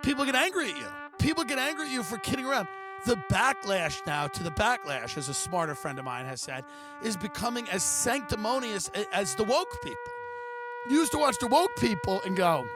People get angry at you. People get angry at you for kidding around. The backlash now to the backlash, as a smarter friend of mine has said, is becoming as sanctimonious as the woke people. You used to watch the woke people and go,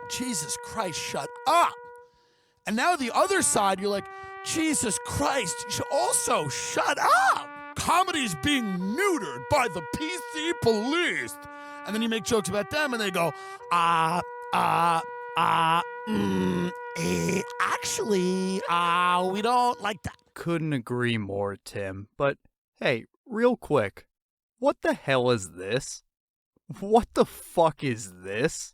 Jesus Christ, shut up. And now the other side, you're like, Jesus Christ, you should also shut up. Comedy's being neutered by the PC police. And then you make jokes about them and they go, actually, we don't like that. Couldn't agree more, Tim. But hey, real quick, what the hell is this? What the fuck is this?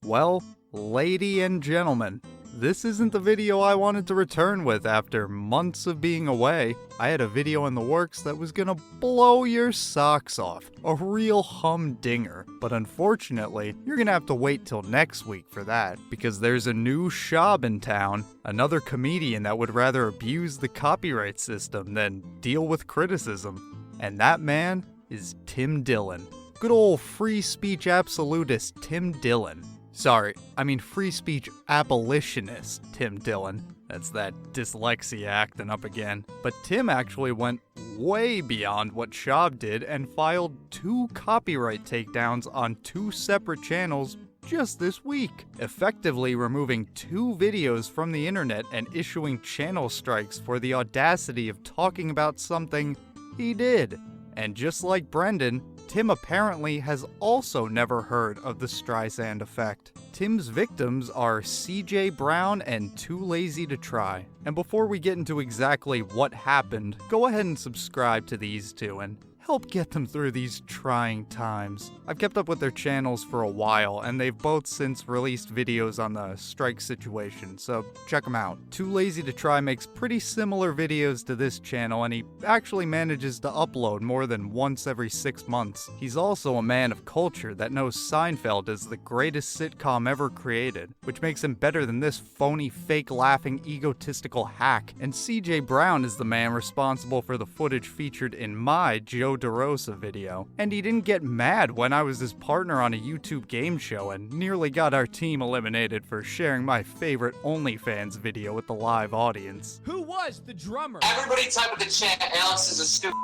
Well, lady and gentlemen, this isn't the video I wanted to return with after months of being away. I had a video in the works that was gonna blow your socks off. A real humdinger. But unfortunately, you're gonna have to wait till next week for that, because there's a new Schaub in town, another comedian that would rather abuse the copyright system than deal with criticism. And that man is Tim Dillon. Good old free speech absolutist Tim Dillon. Sorry, I mean free speech abolitionist Tim Dillon. That's that dyslexia acting up again. But Tim actually went way beyond what Schaub did and filed 2 copyright takedowns on 2 separate channels just this week, effectively removing 2 videos from the internet and issuing channel strikes for the audacity of talking about something he did. And just like Brendan, Tim apparently has also never heard of the Streisand effect. Tim's victims are CJ Browne and Too Lazy to Try. And before we get into exactly what happened, go ahead and subscribe to these two and help get them through these trying times. I've kept up with their channels for a while, and they've both since released videos on the strike situation, so check them out. Too Lazy to Try makes pretty similar videos to this channel, and he actually manages to upload more than once every 6 months. He's also a man of culture that knows Seinfeld is the greatest sitcom ever created, which makes him better than this phony, fake-laughing, egotistical hack. And CJ Browne is the man responsible for the footage featured in my Joe DeRosa video. And he didn't get mad when I was his partner on a YouTube game show and nearly got our team eliminated for sharing my favorite OnlyFans video with the live audience. Who was the drummer? Everybody type in the chat, Alex is a stupid.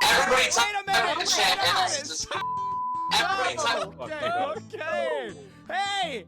Everybody type in the chat, Alex is a stupid. Everybody type. Okay. Hey!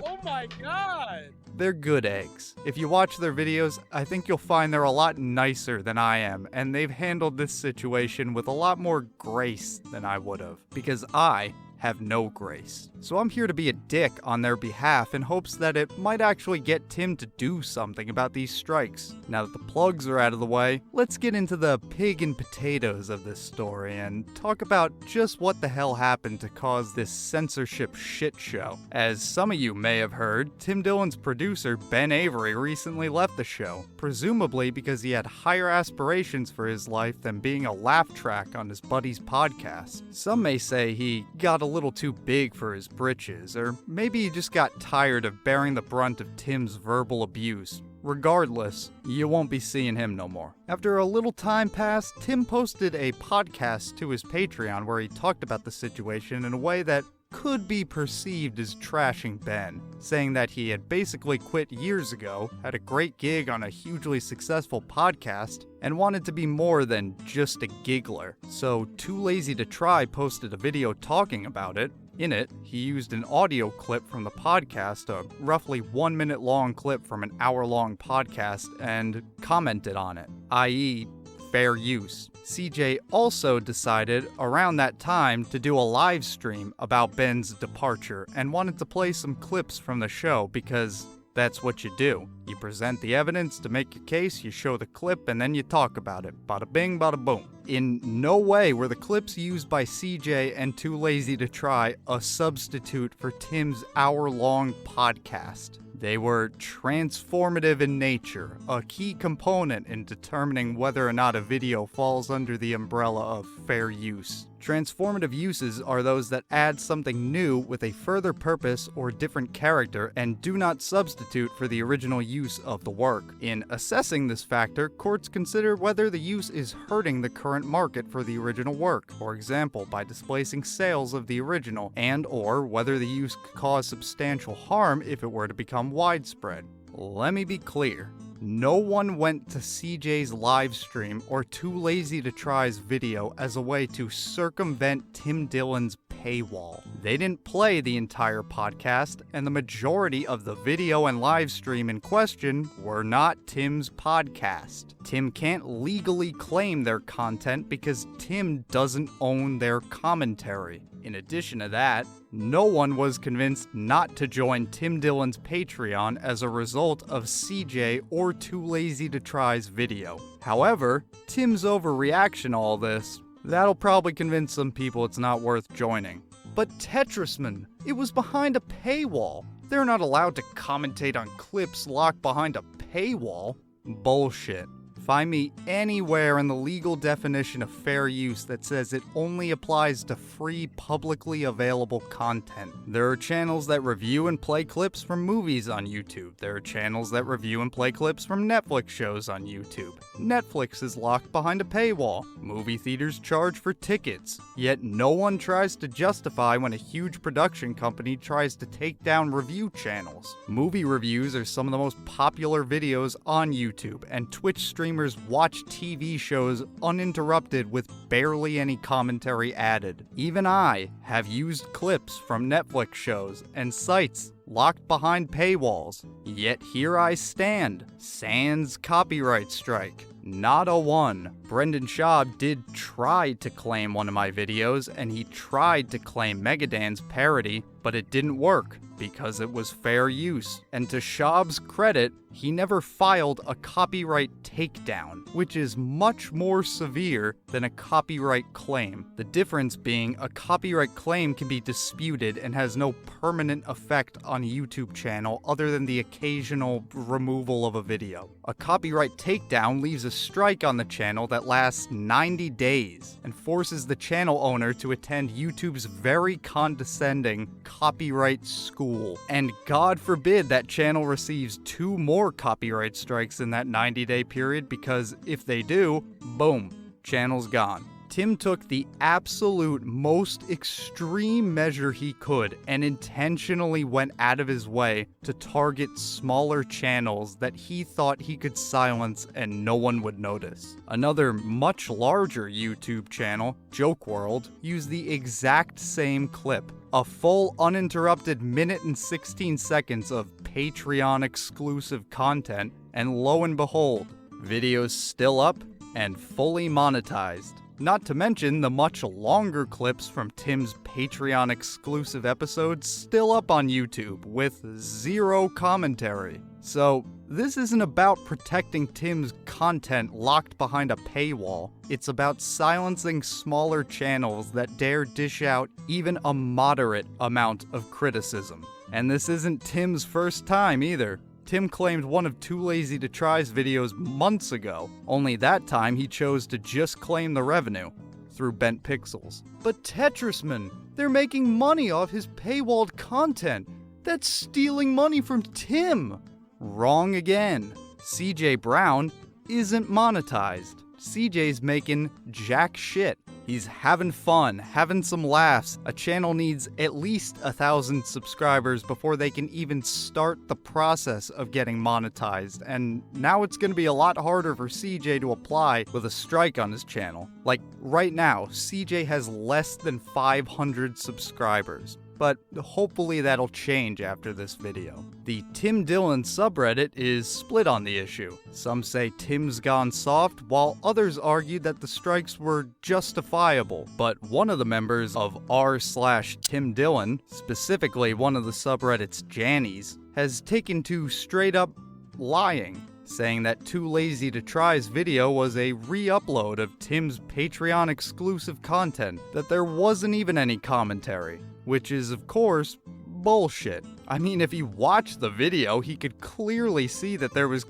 Oh my god! They're good eggs. If you watch their videos, I think you'll find they're a lot nicer than I am, and they've handled this situation with a lot more grace than I would have, because I have no grace. So I'm here to be a dick on their behalf in hopes that it might actually get Tim to do something about these strikes. Now that the plugs are out of the way, let's get into the pig and potatoes of this story and talk about just what the hell happened to cause this censorship shit show. As some of you may have heard, Tim Dillon's producer Ben Avery recently left the show, presumably because he had higher aspirations for his life than being a laugh track on his buddy's podcast. Some may say he got a little too big for his britches, or maybe he just got tired of bearing the brunt of Tim's verbal abuse. Regardless, you won't be seeing him no more. After a little time passed, Tim posted a podcast to his Patreon where he talked about the situation in a way that could be perceived as trashing Ben, saying that he had basically quit years ago, had a great gig on a hugely successful podcast, and wanted to be more than just a giggler. So Too Lazy to Try posted a video talking about it. In it, he used an audio clip from the podcast, a roughly 1 minute long clip from an hour-long podcast, and commented on it, i.e., fair use. CJ also decided around that time to do a live stream about Ben's departure and wanted to play some clips from the show because that's what you do. You present the evidence to make your case, you show the clip, and then you talk about it. Bada bing, bada boom. In no way were the clips used by CJ and Too Lazy to Try a substitute for Tim's hour-long podcast. They were transformative in nature, a key component in determining whether or not a video falls under the umbrella of fair use. Transformative uses are those that add something new with a further purpose or different character and do not substitute for the original use of the work. In assessing this factor, courts consider whether the use is hurting the current market for the original work, for example, by displacing sales of the original, and/or whether the use could cause substantial harm if it were to become widespread. Let me be clear. No one went to CJ's live stream or Too Lazy to Try's video as a way to circumvent Tim Dillon's paywall. They didn't play the entire podcast, and the majority of the video and live stream in question were not Tim's podcast. Tim can't legally claim their content because Tim doesn't own their commentary. In addition to that, no one was convinced not to join Tim Dillon's Patreon as a result of CJ or Too Lazy to Try's video. However, Tim's overreaction to all this, that'll probably convince some people it's not worth joining. But Tetrisman, it was behind a paywall. They're not allowed to commentate on clips locked behind a paywall. Bullshit. Find me anywhere in the legal definition of fair use that says it only applies to free, publicly available content. There are channels that review and play clips from movies on YouTube. There are channels that review and play clips from Netflix shows on YouTube. Netflix is locked behind a paywall. Movie theaters charge for tickets. Yet no one tries to justify when a huge production company tries to take down review channels. Movie reviews are some of the most popular videos on YouTube, and Twitch streamers watch TV shows uninterrupted with barely any commentary added. Even I have used clips from Netflix shows and sites locked behind paywalls. Yet here I stand, sans copyright strike. Not a one. Brendan Schaub did try to claim one of my videos, and he tried to claim Megadan's parody, but it didn't work because it was fair use. And to Schaub's credit, he never filed a copyright takedown, which is much more severe than a copyright claim. The difference being a copyright claim can be disputed and has no permanent effect on a YouTube channel other than the occasional removal of a video. A copyright takedown leaves a strike on the channel that lasts 90 days and forces the channel owner to attend YouTube's very condescending copyright school. And God forbid that channel receives 2 more copyright strikes in that 90-day period, because if they do, boom, channel's gone. Tim took the absolute most extreme measure he could and intentionally went out of his way to target smaller channels that he thought he could silence and no one would notice. Another much larger YouTube channel, WRLD, used the exact same clip. A full uninterrupted minute and 16 seconds of Patreon exclusive content, and lo and behold, video's still up and fully monetized. Not to mention the much longer clips from Tim's Patreon exclusive episodes still up on YouTube with 0 commentary. So, this isn't about protecting Tim's content locked behind a paywall. It's about silencing smaller channels that dare dish out even a moderate amount of criticism. And this isn't Tim's first time either. Tim claimed one of Too Lazy to Try's videos months ago, only that time he chose to just claim the revenue through BentPixels. But Tetrisman, they're making money off his paywalled content. That's stealing money from Tim. Wrong again. CJ Browne isn't monetized. CJ's making jack shit. He's having fun, having some laughs. A channel needs at least 1,000 subscribers before they can even start the process of getting monetized, and now it's going to be a lot harder for CJ to apply with a strike on his channel. Like, right now, CJ has less than 500 subscribers. But hopefully that'll change after this video. The Tim Dillon subreddit is split on the issue. Some say Tim's gone soft, while others argue that the strikes were justifiable. But one of the members of r/Tim Dillon, specifically one of the subreddit's Jannies, has taken to straight up lying, saying that Too Lazy to Try's video was a re-upload of Tim's Patreon exclusive content, that there wasn't even any commentary. Which is, of course, bullshit. I mean, if you watch the video, he could clearly see that there was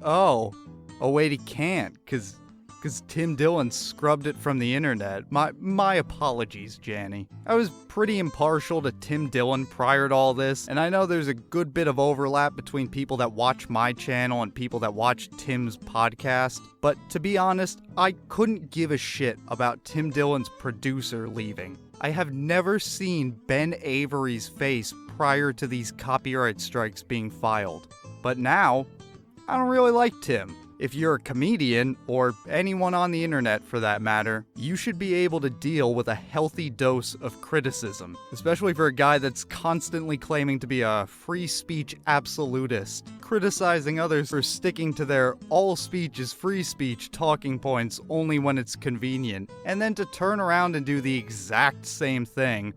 oh wait, he can't, cause because Tim Dillon scrubbed it from the internet. My apologies, Janny. I was pretty impartial to Tim Dillon prior to all this, and I know there's a good bit of overlap between people that watch my channel and people that watch Tim's podcast, but to be honest, I couldn't give a shit about Tim Dillon's producer leaving. I have never seen Ben Avery's face prior to these copyright strikes being filed, but now, I don't really like Tim. If you're a comedian, or anyone on the internet for that matter, you should be able to deal with a healthy dose of criticism, especially for a guy that's constantly claiming to be a free speech absolutist, criticizing others for sticking to their all speech is free speech talking points only when it's convenient, and then to turn around and do the exact same thing.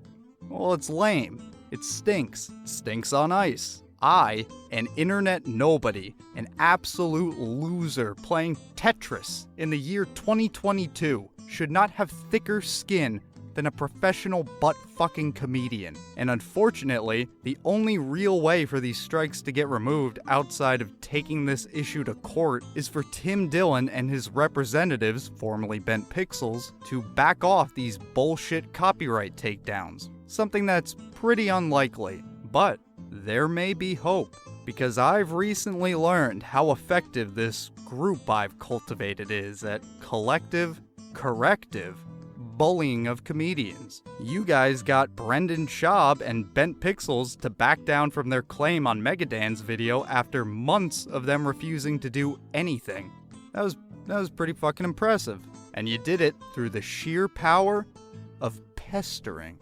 Well, it's lame. It stinks. Stinks on ice. I, an internet nobody, an absolute loser playing Tetris in the year 2022, should not have thicker skin than a professional butt-fucking comedian. And unfortunately, the only real way for these strikes to get removed outside of taking this issue to court is for Tim Dillon and his representatives, formerly BentPixels, to back off these bullshit copyright takedowns. Something that's pretty unlikely, but there may be hope, because I've recently learned how effective this group I've cultivated is at collective, corrective bullying of comedians. You guys got Brendan Schaub and BentPixels to back down from their claim on Megadan's video after months of them refusing to do anything. That was pretty fucking impressive. And you did it through the sheer power of pestering.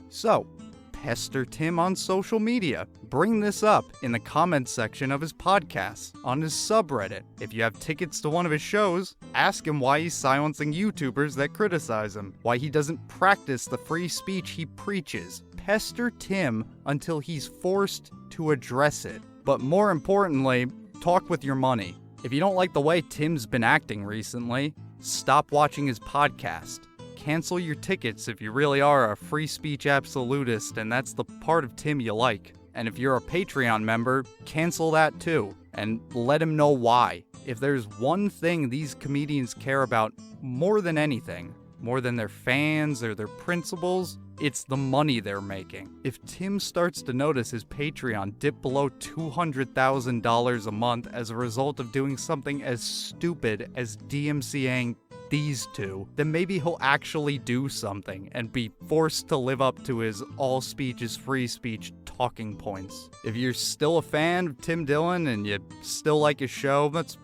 So, pester Tim on social media. Bring this up in the comments section of his podcasts, on his subreddit. If you have tickets to one of his shows, ask him why he's silencing YouTubers that criticize him, why he doesn't practice the free speech he preaches. Pester Tim until he's forced to address it. But more importantly, talk with your money. If you don't like the way Tim's been acting recently, stop watching his podcast. Cancel your tickets if you really are a free speech absolutist and that's the part of Tim you like. And if you're a Patreon member, cancel that too, and let him know why. If there's one thing these comedians care about more than anything, more than their fans or their principles, it's the money they're making. If Tim starts to notice his Patreon dip below $200,000 a month as a result of doing something as stupid as DMCAing these two, then maybe he'll actually do something and be forced to live up to his all speech is free speech talking points. If you're still a fan of Tim Dillon and you still like his show, that's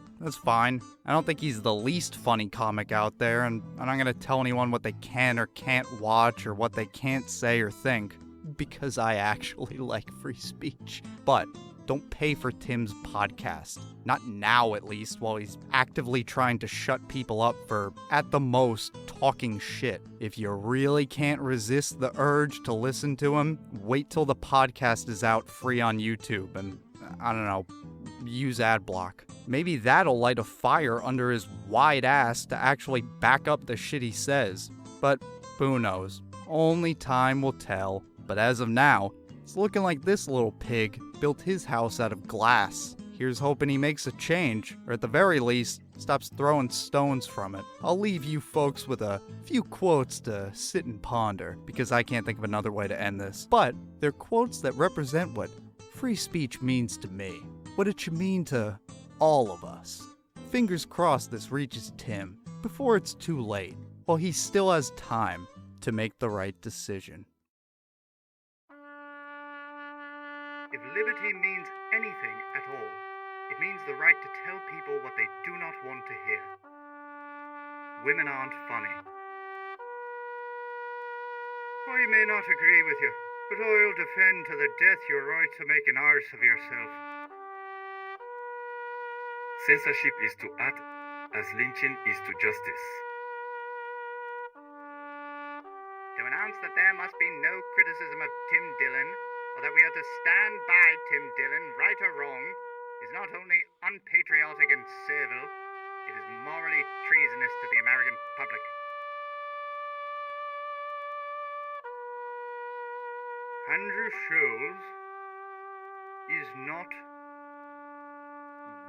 fine. I don't think he's the least funny comic out there, and I'm not gonna tell anyone what they can or can't watch or what they can't say or think, because I actually like free speech. But don't pay for Tim's podcast. Not now, at least, while he's actively trying to shut people up for, at the most, talking shit. If you really can't resist the urge to listen to him, wait till the podcast is out free on YouTube and, I don't know, use adblock. Maybe that'll light a fire under his wide ass to actually back up the shit he says. But who knows? Only time will tell. But as of now, it's looking like this little pig built his house out of glass. Here's hoping he makes a change, or at the very least, stops throwing stones from it. I'll leave you folks with a few quotes to sit and ponder, because I can't think of another way to end this. But they're quotes that represent what free speech means to me, what it should mean to all of us. Fingers crossed this reaches Tim before it's too late, while he still has time to make the right decision. If liberty means anything at all, it means the right to tell people what they do not want to hear. Women aren't funny. I may not agree with you, but I'll defend to the death your right to make an arse of yourself. Censorship is to art as lynching is to justice. To announce that there must be no criticism of Tim Dillon, or that we are to stand by Tim Dillon, right or wrong, is not only unpatriotic and servile, it is morally treasonous to the American public. Andrew Scholes is not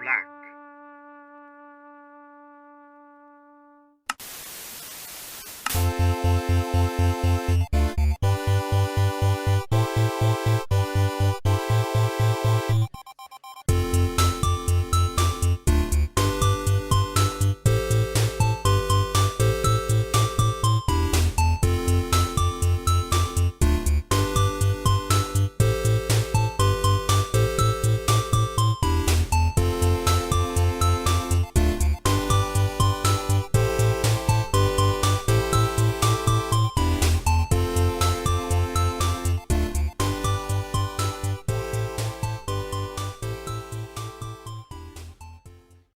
black.